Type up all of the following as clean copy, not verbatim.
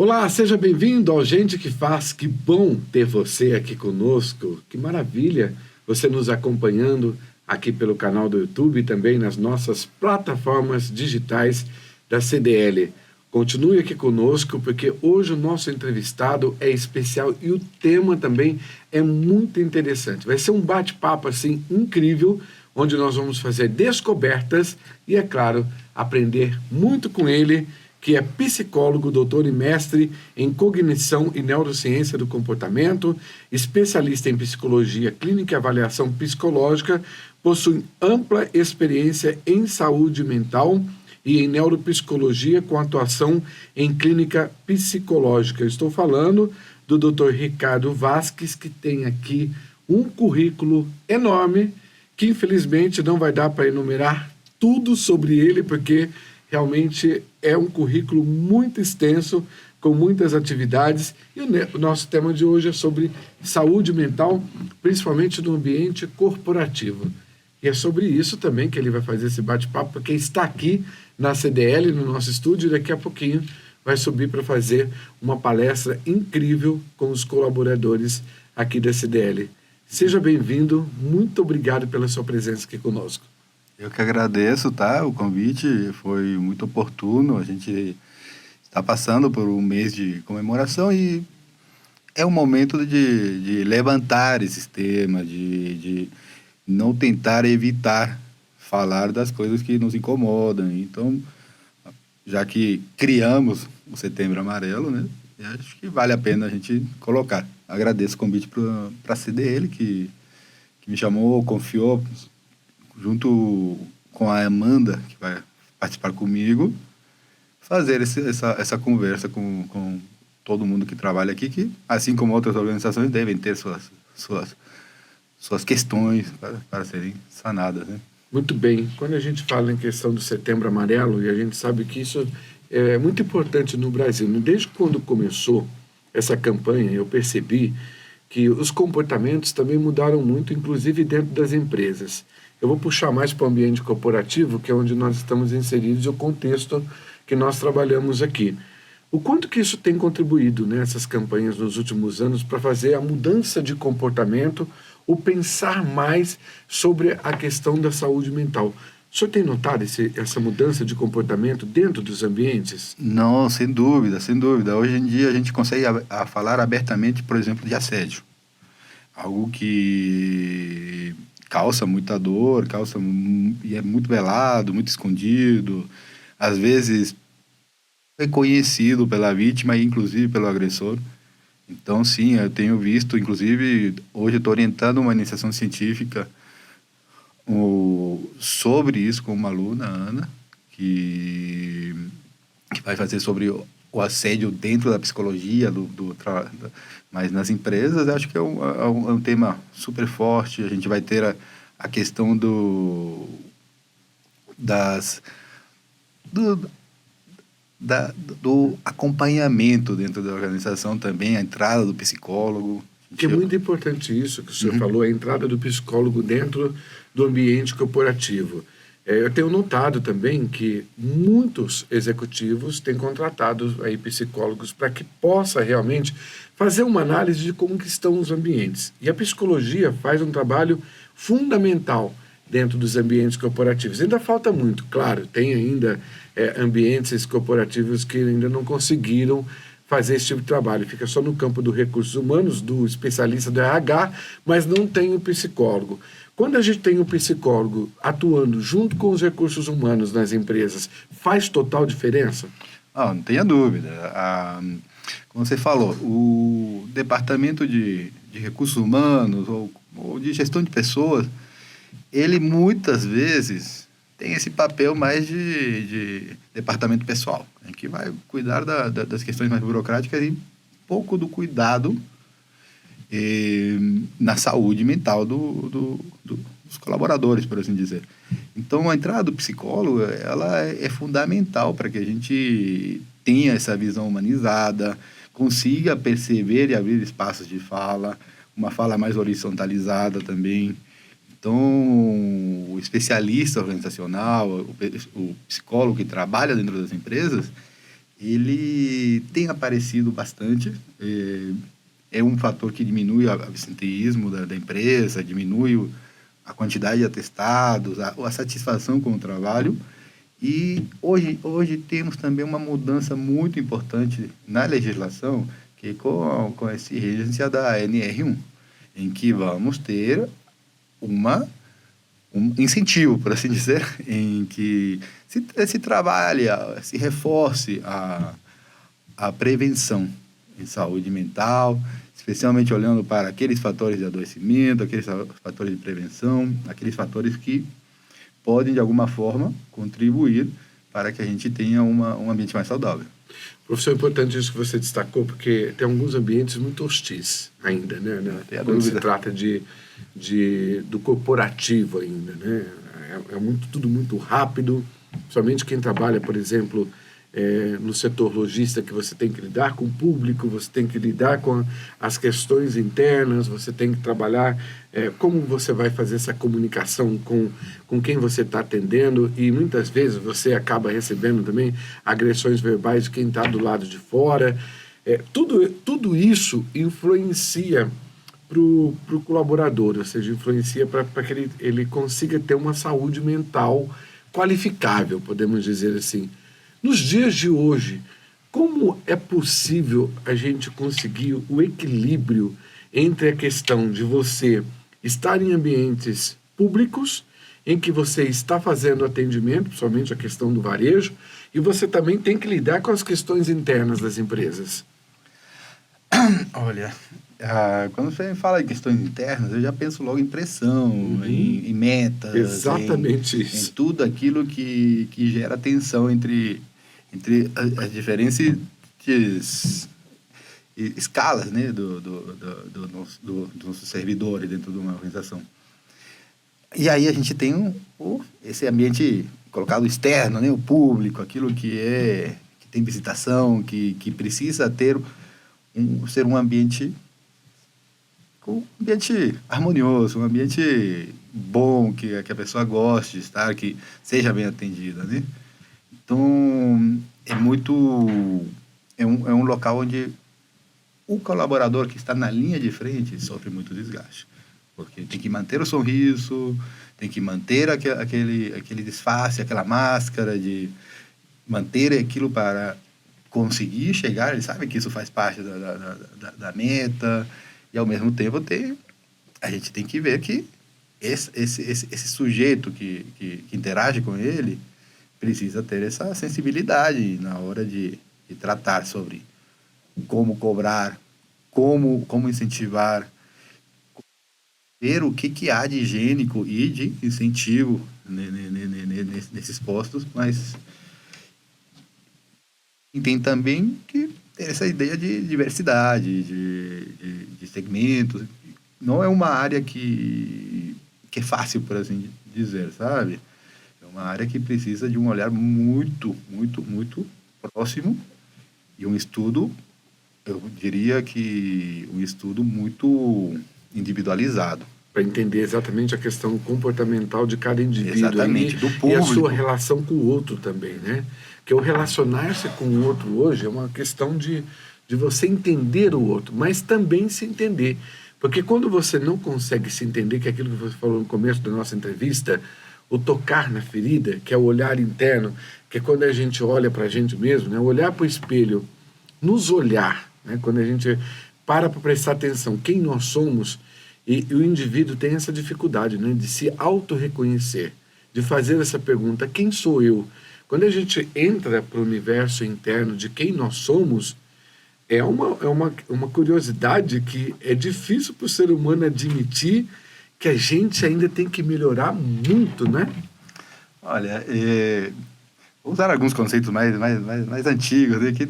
Olá, seja bem-vindo ao Gente que Faz. Que bom ter você aqui conosco. Que maravilha você nos acompanhando aqui pelo canal do YouTube e também nas nossas plataformas digitais da CDL. Continue aqui conosco porque hoje o nosso entrevistado é especial e o tema também é muito interessante. Vai ser um bate-papo assim incrível, onde nós vamos fazer descobertas e, é claro, aprender muito com ele, que é psicólogo, doutor e mestre em cognição e neurociência do comportamento, especialista em psicologia clínica e avaliação psicológica, possui ampla experiência em saúde mental e em neuropsicologia com atuação em clínica psicológica. Estou falando do Dr. Ricardo Vasques, que tem aqui um currículo enorme, que infelizmente não vai dar para enumerar tudo sobre ele, porque realmente é um currículo muito extenso, com muitas atividades, e o nosso tema de hoje é sobre saúde mental, principalmente no ambiente corporativo. E é sobre isso também que ele vai fazer esse bate-papo, porque está aqui na CDL, no nosso estúdio, e daqui a pouquinho vai subir para fazer uma palestra incrível com os colaboradores aqui da CDL. Seja bem-vindo, muito obrigado pela sua presença aqui conosco. Eu que agradeço, tá? O convite foi muito oportuno. A gente está passando por um mês de comemoração e é um momento de levantar esse tema, de não tentar evitar falar das coisas que nos incomodam. Então, já que criamos o Setembro Amarelo, né? Acho que vale a pena a gente colocar. Agradeço o convite para a CDL, que me chamou, confiou, junto com a Amanda, que vai participar comigo, fazer essa conversa com todo mundo que trabalha aqui, que, assim como outras organizações, devem ter suas questões para serem sanadas, né? Muito bem. Quando a gente fala em questão do Setembro Amarelo, e a gente sabe que isso é muito importante no Brasil, né? Desde quando começou essa campanha, eu percebi que os comportamentos também mudaram muito, inclusive dentro das empresas. Eu vou puxar mais para o ambiente corporativo, que é onde nós estamos inseridos, e o contexto que nós trabalhamos aqui. O quanto que isso tem contribuído nessas campanhas nos últimos anos para fazer a mudança de comportamento, o pensar mais sobre a questão da saúde mental. O senhor tem notado essa mudança de comportamento dentro dos ambientes? Não, sem dúvida, sem dúvida. Hoje em dia a gente consegue falar abertamente, por exemplo, de assédio. Algo que causa muita dor, e é muito velado, muito escondido. Às vezes reconhecido pela vítima e inclusive pelo agressor. Então, sim, eu tenho visto, inclusive, hoje eu estou orientando uma iniciação científica sobre isso com uma aluna, Ana, que vai fazer sobre o assédio dentro da psicologia, mas nas empresas, acho que é um tema super forte. A gente vai ter a questão do acompanhamento dentro da organização também, a entrada do psicólogo. Que é muito importante isso que o senhor falou, a entrada do psicólogo dentro do ambiente corporativo. Eu tenho notado também que muitos executivos têm contratado aí psicólogos para que possa realmente fazer uma análise de como que estão os ambientes. E a psicologia faz um trabalho fundamental dentro dos ambientes corporativos. Ainda falta muito, claro, tem ainda ambientes corporativos que ainda não conseguiram fazer esse tipo de trabalho. Fica só no campo dos recursos humanos, do especialista do RH, mas não tem o psicólogo. Quando a gente tem o psicólogo atuando junto com os recursos humanos nas empresas, faz total diferença? Não tenha dúvida. Como você falou, o departamento de recursos humanos ou de gestão de pessoas, ele muitas vezes tem esse papel mais de departamento pessoal, que vai cuidar das questões mais burocráticas e pouco do cuidado na saúde mental dos colaboradores, por assim dizer. Então, a entrada do psicólogo, ela é fundamental para que a gente tenha essa visão humanizada, consiga perceber e abrir espaços de fala, uma fala mais horizontalizada também. Então, o especialista organizacional, o psicólogo que trabalha dentro das empresas, ele tem aparecido bastante. É um fator que diminui o absenteísmo da empresa, diminui a quantidade de atestados, a satisfação com o trabalho. E hoje temos também uma mudança muito importante na legislação, que é com a exigência da NR1, em que vamos ter um incentivo, por assim dizer, em que se trabalhe, se reforce a prevenção em saúde mental, especialmente olhando para aqueles fatores de adoecimento, aqueles fatores de prevenção, aqueles fatores que podem, de alguma forma, contribuir para que a gente tenha um ambiente mais saudável. Professor, é importante isso que você destacou, porque tem alguns ambientes muito hostis ainda, né? Quando se trata do corporativo ainda, né? Tudo muito rápido, somente quem trabalha, por exemplo, no setor logística, que você tem que lidar com o público, você tem que lidar com as questões internas, você tem que trabalhar como você vai fazer essa comunicação com quem você está atendendo, e muitas vezes você acaba recebendo também agressões verbais de quem está do lado de fora. Tudo isso influencia para o colaborador, ou seja, influencia para que ele consiga ter uma saúde mental qualificável, podemos dizer assim. Nos dias de hoje, como é possível a gente conseguir o equilíbrio entre a questão de você estar em ambientes públicos, em que você está fazendo atendimento, principalmente a questão do varejo, e você também tem que lidar com as questões internas das empresas? Olha, quando você fala em questões internas, eu já penso logo em pressão, em metas, exatamente isso. em tudo aquilo que gera tensão entre as diferentes escalas, né, dos nossos servidores dentro de uma organização. E aí a gente tem esse ambiente colocado externo, né, o público, aquilo que tem visitação, que precisa ser um ambiente harmonioso, um ambiente bom, que a pessoa goste de estar, que seja bem atendida, né? Então, é um local onde o colaborador que está na linha de frente sofre muito desgaste, porque tem que manter o sorriso, tem que manter aquele disfarce, aquela máscara, de manter aquilo para conseguir chegar. Ele sabe que isso faz parte da meta, e ao mesmo tempo a gente tem que ver que esse sujeito que interage com ele precisa ter essa sensibilidade na hora de tratar sobre como cobrar, como incentivar, ver o que há de higiênico e de incentivo nesses postos, mas tem também que ter essa ideia de diversidade, de segmentos. Não é uma área que é fácil, por assim dizer, sabe? É uma área que precisa de um olhar muito, muito, muito próximo e um estudo, eu diria que um estudo muito individualizado. Para entender exatamente a questão comportamental de cada indivíduo. Exatamente, do público. E a sua relação com o outro também, né? Porque o relacionar-se com o outro hoje é uma questão de você entender o outro, mas também se entender. Porque quando você não consegue se entender, que é aquilo que você falou no começo da nossa entrevista, o tocar na ferida, que é o olhar interno, que é quando a gente olha para a gente mesmo, né? Olhar para o espelho, nos olhar, né? Quando a gente para prestar atenção quem nós somos, e o indivíduo tem essa dificuldade, né? De se auto-reconhecer, de fazer essa pergunta, quem sou eu? Quando a gente entra para o universo interno de quem nós somos, é uma curiosidade que é difícil para o ser humano admitir, que a gente ainda tem que melhorar muito, né? Olha, vou usar alguns conceitos mais antigos, né? Que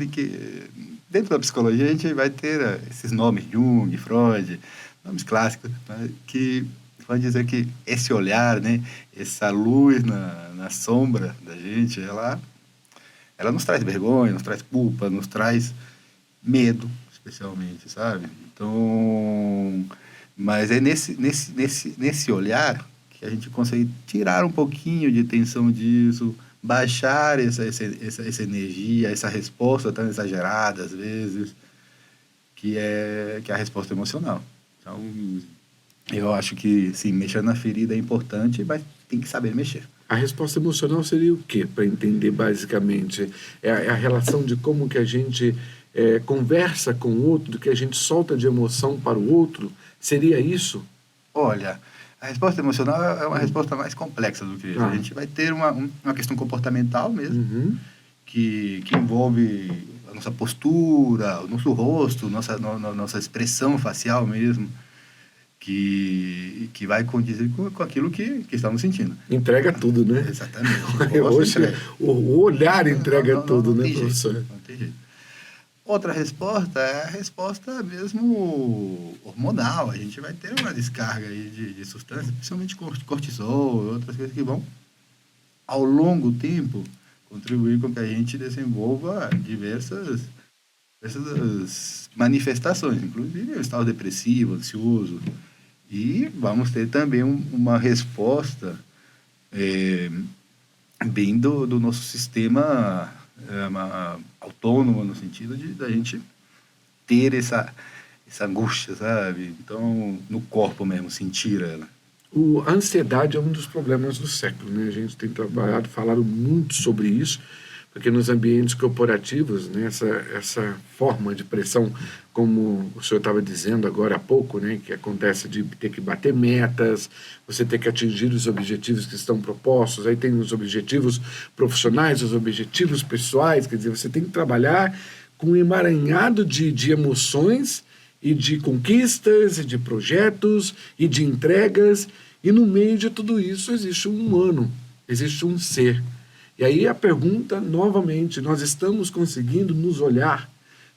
dentro da psicologia a gente vai ter esses nomes, Jung, Freud, nomes clássicos, né? Que vão dizer que esse olhar, né? Essa luz na sombra da gente, ela nos traz vergonha, nos traz culpa, nos traz medo, especialmente, sabe? Então, mas é nesse olhar que a gente consegue tirar um pouquinho de tensão disso, baixar essa energia, essa resposta tão exagerada, às vezes, que é a resposta emocional. Então, eu acho que, sim, mexer na ferida é importante, mas tem que saber mexer. A resposta emocional seria o quê, para entender basicamente? É a relação de como que a gente conversa com o outro, do que a gente solta de emoção para o outro? Seria isso? Olha, a resposta emocional é uma resposta mais complexa do que isso. A gente vai ter uma questão comportamental mesmo, Uhum. que envolve a nossa postura, o nosso rosto, nossa expressão facial mesmo, que vai condizer com aquilo que estamos sentindo. Entrega tudo, né? Exatamente. O rosto Hoje entrega. o olhar entrega tudo, Não né, tem jeito, professor? não tem jeito. Outra resposta é a resposta mesmo hormonal. A gente vai ter uma descarga aí de substâncias, principalmente cortisol e outras coisas que vão, ao longo tempo, contribuir com que a gente desenvolva diversas manifestações, inclusive o estado depressivo, ansioso. E vamos ter também uma resposta bem do nosso sistema autônomo, no sentido de da gente ter essa angústia, sabe? Então, no corpo mesmo, sentir ela. A ansiedade é um dos problemas do século, né? A gente tem trabalhado, falado muito sobre isso, porque nos ambientes corporativos, né, essa forma de pressão, como o senhor estava dizendo agora há pouco, né, que acontece de ter que bater metas, você ter que atingir os objetivos que estão propostos, aí tem os objetivos profissionais, os objetivos pessoais, quer dizer, você tem que trabalhar com um emaranhado de emoções e de conquistas, e de projetos, e de entregas, e no meio de tudo isso existe um humano, existe um ser. E aí a pergunta, novamente, nós estamos conseguindo nos olhar,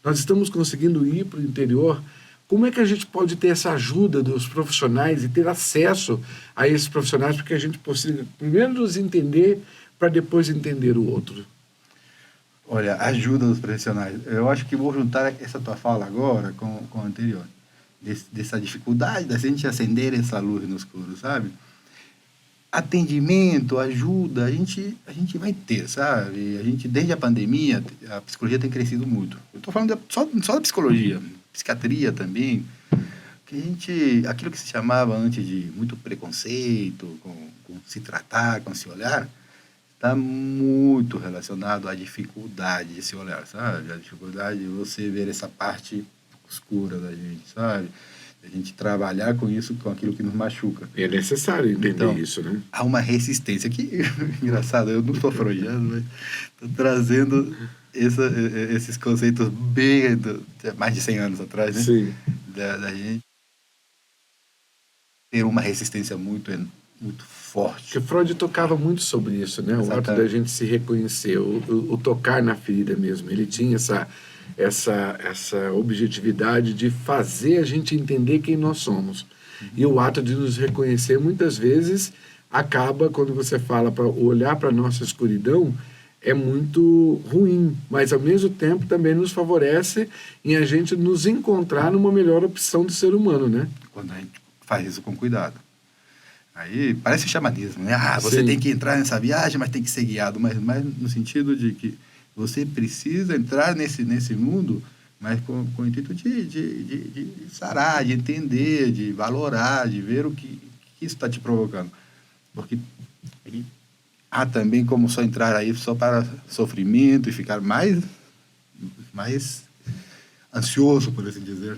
nós estamos conseguindo ir para o interior, como é que a gente pode ter essa ajuda dos profissionais e ter acesso a esses profissionais para que a gente possa primeiro nos entender para depois entender o outro? Olha, ajuda dos profissionais. Eu acho que vou juntar essa tua fala agora com a anterior. Dessa dificuldade da gente acender essa luz no escuro, sabe? Atendimento, ajuda, a gente vai ter, sabe? A gente, desde a pandemia, a psicologia tem crescido muito. Eu estou falando só da psicologia, psiquiatria também, que aquilo que se chamava antes de muito preconceito, com se tratar, com se olhar, está muito relacionado à dificuldade de se olhar, sabe? A dificuldade de você ver essa parte escura da gente, sabe? A gente trabalhar com isso, com aquilo que nos machuca. É necessário entender Então, isso, né? há uma resistência que, engraçado, eu não estou afronjando, mas estou trazendo esses conceitos bem mais de 100 anos atrás, né? Sim. Da gente ter uma resistência muito forte. Porque Freud tocava muito sobre isso, né? O ato da gente se reconhecer, o tocar na ferida mesmo. Ele tinha essa objetividade de fazer a gente entender quem nós somos. E o ato de nos reconhecer, muitas vezes, acaba, quando você fala para olhar para a nossa escuridão, é muito ruim, mas ao mesmo tempo também nos favorece em a gente nos encontrar numa melhor opção do ser humano, né? Quando a gente faz isso com cuidado. Aí parece xamanismo, né? Você Sim. tem que entrar nessa viagem, mas tem que ser guiado. Mas no sentido de que você precisa entrar nesse mundo, mas com o intuito de sarar, de entender, de valorar, de ver o que isso está te provocando. Porque há também como só entrar aí só para sofrimento e ficar mais ansioso, por assim dizer,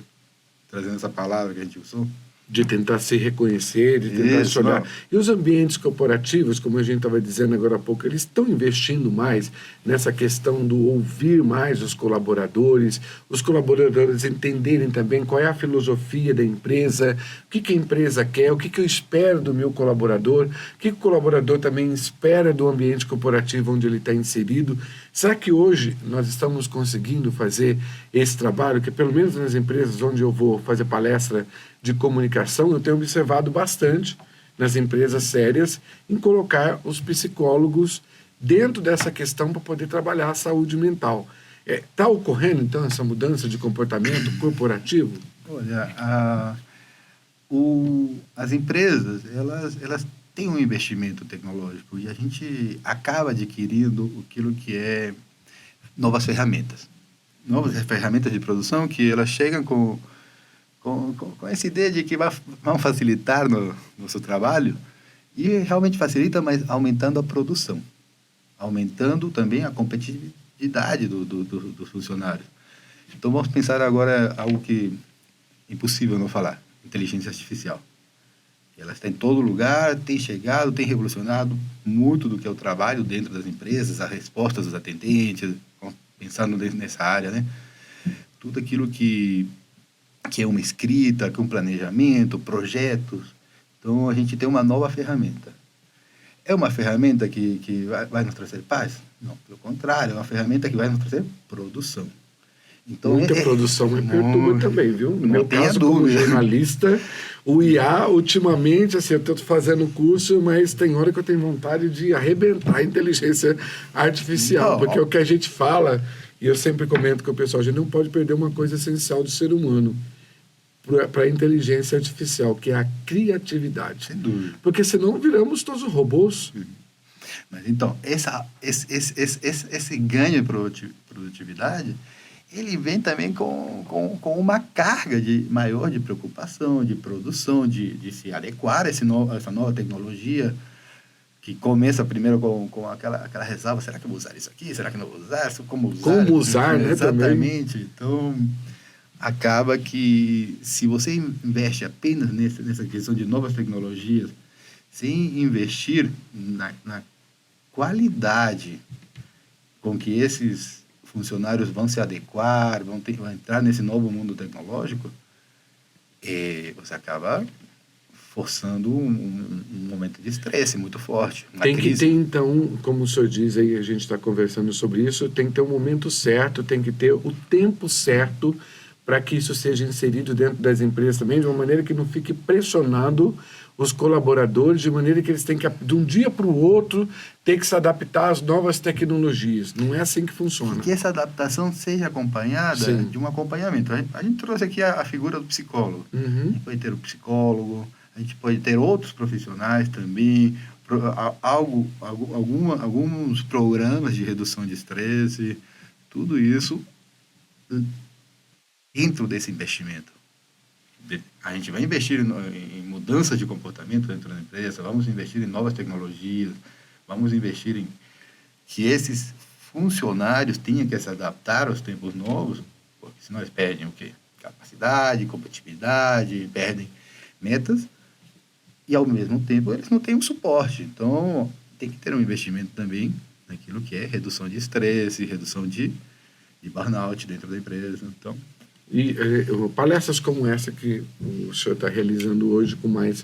trazendo essa palavra que a gente usou. De tentar se reconhecer, de tentar se olhar. E os ambientes corporativos, como a gente estava dizendo agora há pouco, eles estão investindo mais nessa questão do ouvir mais os colaboradores entenderem também qual é a filosofia da empresa, o que a empresa quer, o que eu espero do meu colaborador, o que o colaborador também espera do ambiente corporativo onde ele está inserido. Será que hoje nós estamos conseguindo fazer esse trabalho, que pelo menos nas empresas onde eu vou fazer palestra de comunicação, eu tenho observado bastante nas empresas sérias em colocar os psicólogos dentro dessa questão para poder trabalhar a saúde mental. Está ocorrendo, então, essa mudança de comportamento corporativo? Olha, as empresas, elas tem um investimento tecnológico e a gente acaba adquirindo aquilo que é novas ferramentas. Novas ferramentas de produção que elas chegam com essa ideia de que vão facilitar no nosso trabalho e realmente facilita, mas aumentando a produção, aumentando também a competitividade dos funcionários. Então vamos pensar agora algo que é impossível não falar, inteligência artificial. Ela está em todo lugar, tem chegado, tem revolucionado muito do que é o trabalho dentro das empresas, as respostas dos atendentes, pensando nessa área, né? Tudo aquilo que é uma escrita, que é um planejamento, projetos. Então, a gente tem uma nova ferramenta. É uma ferramenta que vai nos trazer paz? Não, pelo contrário, é uma ferramenta que vai nos trazer produção. Então, muita produção me perturba também, viu? No meu caso, como jornalista, o IA, ultimamente, assim, eu estou fazendo curso, mas tem hora que eu tenho vontade de arrebentar a inteligência artificial, porque é o que a gente fala, e eu sempre comento com o pessoal, a gente não pode perder uma coisa essencial do ser humano para a inteligência artificial, que é a criatividade. Sem dúvida. Porque senão viramos todos robôs. Mas então, esse ganho de produtividade, ele vem também com uma carga maior de preocupação, de produção, de se adequar a essa nova tecnologia, que começa primeiro com aquela ressalva, será que eu vou usar isso aqui? Será que não vou usar? Como usar, né? Exatamente. Também. Então, acaba que se você investe apenas nessa questão de novas tecnologias, sem investir na qualidade com que esses funcionários vão se adequar, vão entrar nesse novo mundo tecnológico, você acaba forçando um momento de estresse muito forte. Tem que ter, então, como o senhor diz aí, a gente está conversando sobre isso, tem que ter um momento certo, tem que ter o tempo certo para que isso seja inserido dentro das empresas também, de uma maneira que não fique pressionado os colaboradores, de maneira que eles têm que, de um dia para o outro, ter que se adaptar às novas tecnologias. Não é assim que funciona. E que essa adaptação seja acompanhada de um acompanhamento. A gente trouxe aqui a figura do psicólogo. Uhum. A gente pode ter o psicólogo, a gente pode ter outros profissionais também, alguns programas de redução de estresse, tudo isso dentro desse investimento. A gente vai investir em mudanças de comportamento dentro da empresa, vamos investir em novas tecnologias, vamos investir em que esses funcionários tenham que se adaptar aos tempos novos, porque senão eles perdem o quê? Capacidade, competitividade, perdem metas, e ao mesmo tempo eles não têm um suporte. Então, tem que ter um investimento também naquilo que é redução de estresse, redução de burnout dentro da empresa. Então, e palestras como essa que o senhor está realizando hoje com mais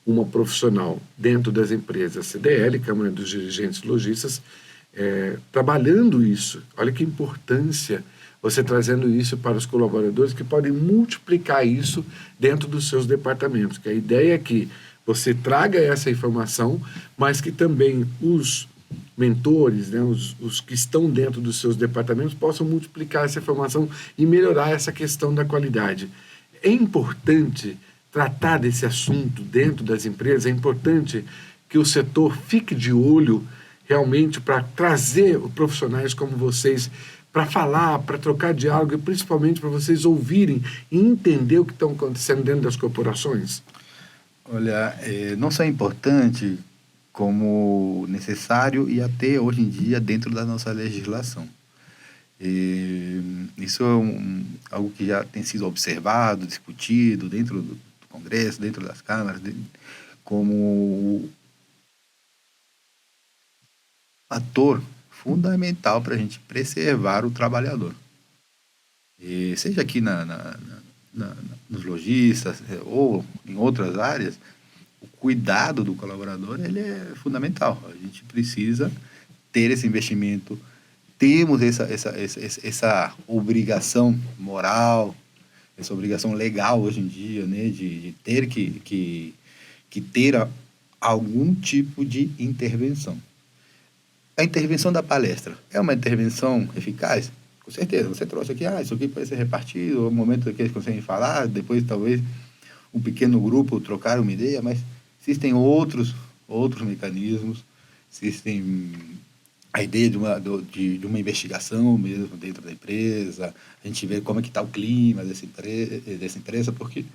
uma profissional dentro das empresas, CDL, Câmara dos Dirigentes Lojistas, trabalhando isso. Olha que importância você trazendo isso para os colaboradores que podem multiplicar isso dentro dos seus departamentos. Que a ideia é que você traga essa informação, mas que também os mentores, né, os que estão dentro dos seus departamentos possam multiplicar essa informação e melhorar essa questão da qualidade. É importante tratar desse assunto dentro das empresas, é importante que o setor fique de olho realmente para trazer profissionais como vocês para falar, para trocar diálogo e principalmente para vocês ouvirem e entender o que está acontecendo dentro das corporações. Olha, não só é importante como necessário e até hoje em dia dentro da nossa legislação. Isso é algo que já tem sido observado, discutido dentro do Congresso, dentro das câmaras, como fator fundamental para a gente preservar o trabalhador. Seja aqui nos lojistas ou em outras áreas, o cuidado do colaborador ele é fundamental. A gente precisa ter esse investimento, temos essa obrigação moral, essa obrigação legal hoje em dia, né, de ter que ter algum tipo de intervenção. A intervenção da palestra é uma intervenção eficaz? Com certeza, você trouxe aqui, isso aqui pode ser repartido, o momento que eles conseguem falar, depois talvez um pequeno grupo trocar uma ideia, mas existem outros outros mecanismos, existem a ideia de uma investigação mesmo dentro da empresa, a gente vê como é que está o clima dessa empresa, porque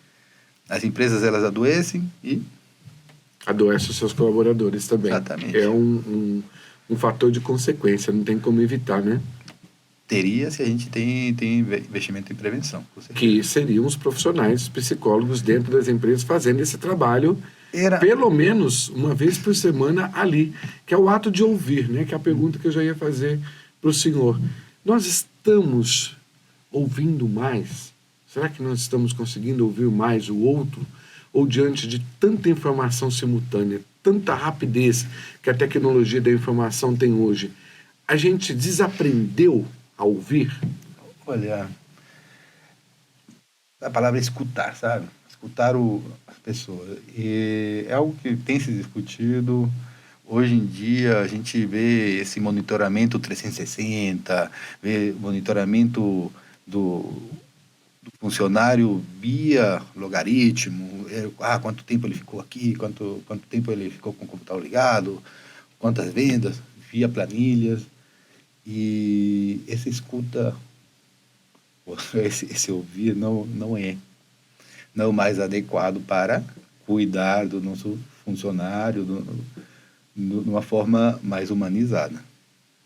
as empresas elas adoecem e... Adoece os seus colaboradores também. Exatamente. É um fator de consequência, não tem como evitar, né? Teria se a gente tem investimento em prevenção. Que seriam os profissionais, os psicólogos dentro das empresas fazendo esse trabalho pelo menos uma vez por semana ali, que é o ato de ouvir, né? Que é a pergunta que eu já ia fazer para o senhor. Nós estamos ouvindo mais? Será que nós estamos conseguindo ouvir mais o outro? Ou diante de tanta informação simultânea, tanta rapidez que a tecnologia da informação tem hoje, a gente desaprendeu a ouvir? Olha, a palavra é escutar, sabe? Escutar as pessoas. E é algo que tem se discutido. Hoje em dia, a gente vê esse monitoramento 360, vê monitoramento do funcionário via logaritmo, quanto tempo ele ficou aqui, quanto tempo ele ficou com o computador ligado, quantas vendas, via planilhas. E essa escuta, esse ouvir não é mais adequado para cuidar do nosso funcionário de uma forma mais humanizada.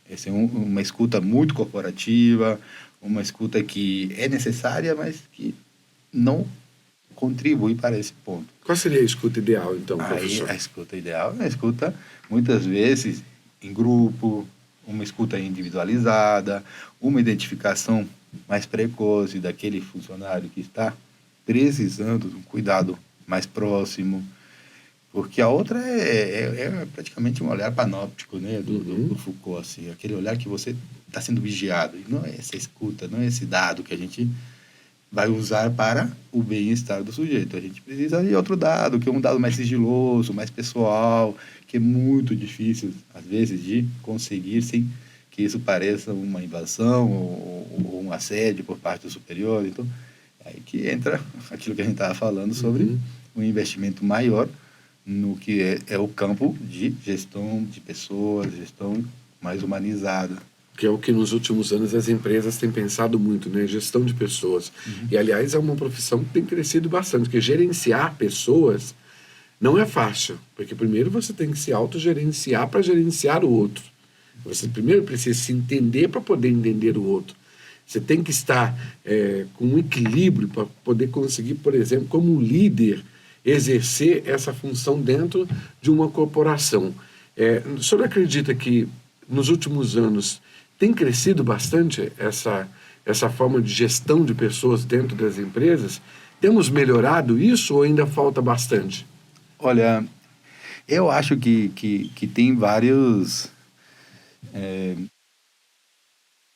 Essa é uma escuta muito corporativa, uma escuta que é necessária, mas que não contribui para esse ponto. Qual seria a escuta ideal, então, professor? A escuta ideal é a escuta, muitas vezes, em grupo, uma escuta individualizada, uma identificação mais precoce daquele funcionário que está precisando de um cuidado mais próximo, porque a outra é praticamente um olhar panóptico, né, do Foucault, assim, aquele olhar que você está sendo vigiado, e não é essa escuta, não é esse dado que a gente vai usar para o bem-estar do sujeito. A gente precisa de outro dado, que é um dado mais sigiloso, mais pessoal, que é muito difícil, às vezes, de conseguir sem que isso pareça uma invasão ou um assédio por parte do superior. Então, é aí que entra aquilo que a gente estava falando sobre um investimento maior no que é o campo de gestão de pessoas, gestão mais humanizada. Que é o que nos últimos anos as empresas têm pensado muito, né? Gestão de pessoas. E, aliás, é uma profissão que tem crescido bastante, porque gerenciar pessoas não é fácil, porque primeiro você tem que se autogerenciar para gerenciar o outro. Você primeiro precisa se entender para poder entender o outro. Você tem que estar com um equilíbrio para poder conseguir, por exemplo, como líder, exercer essa função dentro de uma corporação. O senhor acredita que nos últimos anos tem crescido bastante essa forma de gestão de pessoas dentro das empresas? Temos melhorado isso ou ainda falta bastante? Olha, eu acho que tem vários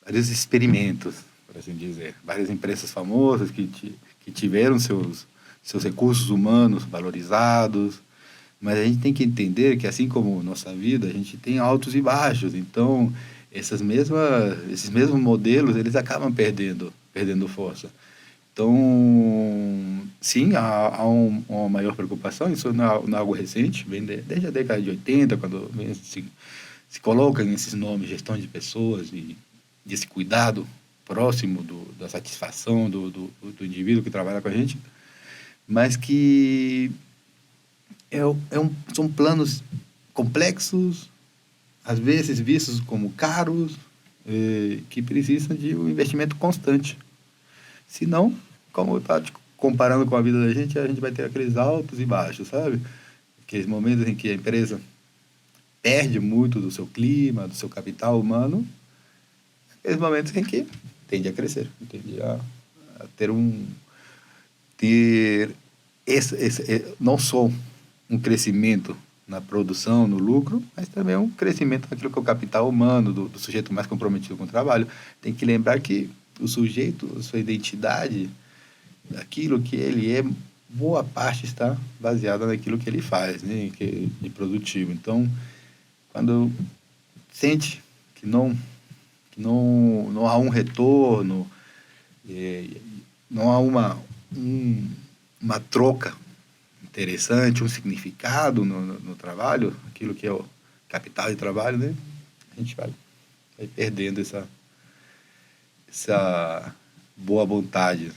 experimentos, por assim dizer. Várias empresas famosas que tiveram seus recursos humanos valorizados, mas a gente tem que entender que, assim como nossa vida, a gente tem altos e baixos. Então, esses mesmos modelos, eles acabam perdendo força. Então, sim, há uma maior preocupação, isso não é algo recente, vem desde a década de 80, quando se colocam esses nomes, gestão de pessoas e desse cuidado próximo da satisfação do indivíduo que trabalha com a gente, mas que são planos complexos, às vezes vistos como caros, que precisam de um investimento constante. Senão, como está comparando com a vida da gente, a gente vai ter aqueles altos e baixos, sabe? Aqueles momentos em que a empresa perde muito do seu clima, do seu capital humano, aqueles momentos em que tende a crescer, tende a ter não só um crescimento na produção, no lucro, mas também um crescimento naquilo que é o capital humano, do sujeito mais comprometido com o trabalho. Tem que lembrar que o sujeito, a sua identidade, aquilo que ele é, boa parte está baseada naquilo que ele faz, né, de produtivo. Então, quando sente que não há um retorno, não há uma troca interessante, um significado no trabalho, aquilo que é o capital de trabalho, né? A gente vai perdendo essa boa vontade.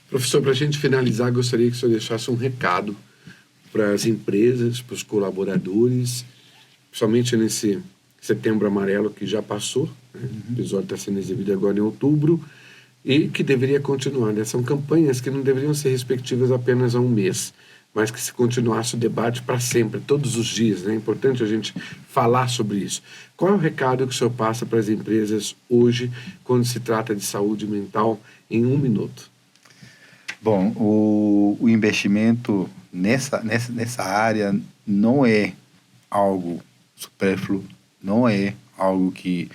Professor, para a gente finalizar, gostaria que o senhor deixasse um recado para as empresas, para os colaboradores, principalmente nesse Setembro Amarelo que já passou, né? O episódio está sendo exibido agora em outubro, e que deveria continuar, né? São campanhas que não deveriam ser respectivas apenas a um mês, mas que se continuasse o debate para sempre, todos os dias, né? É importante a gente falar sobre isso. Qual é o recado que o senhor passa para as empresas hoje, quando se trata de saúde mental, em 1 minuto? Bom, o investimento nessa área não é algo supérfluo, não é algo que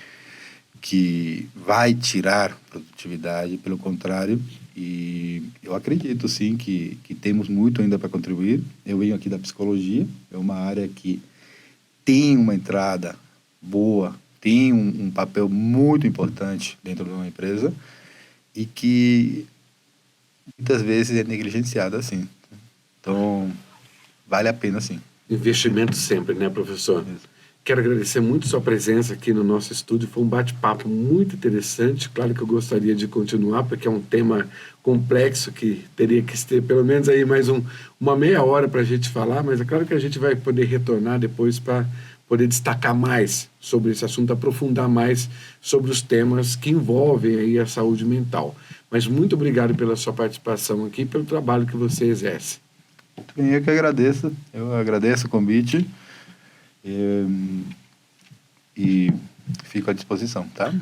vai tirar produtividade, pelo contrário, e eu acredito sim que temos muito ainda para contribuir. Eu venho aqui da psicologia, é uma área que tem uma entrada boa, tem um papel muito importante dentro de uma empresa e que muitas vezes é negligenciada assim. Então, vale a pena sim. Investimento sempre, né, professor? Isso. Quero agradecer muito sua presença aqui no nosso estúdio. Foi um bate-papo muito interessante. Claro que eu gostaria de continuar, porque é um tema complexo que teria que ter pelo menos aí mais uma meia hora para a gente falar, mas é claro que a gente vai poder retornar depois para poder destacar mais sobre esse assunto, aprofundar mais sobre os temas que envolvem aí a saúde mental. Mas muito obrigado pela sua participação aqui, pelo trabalho que você exerce. Muito bem, eu agradeço o convite. E fico à disposição, tá?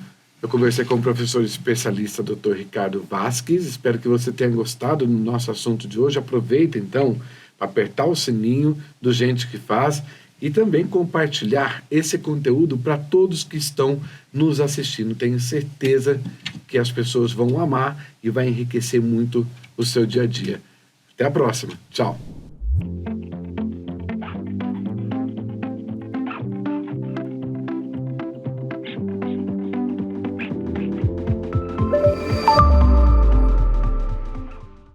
Eu conversei com o professor especialista Dr. Ricardo Vasques. Espero que você tenha gostado do nosso assunto de hoje. Aproveita então para apertar o sininho do Gente que Faz e também compartilhar esse conteúdo para todos que estão nos assistindo. Tenho certeza que as pessoas vão amar e vai enriquecer muito o seu dia a dia. Até a próxima. Tchau.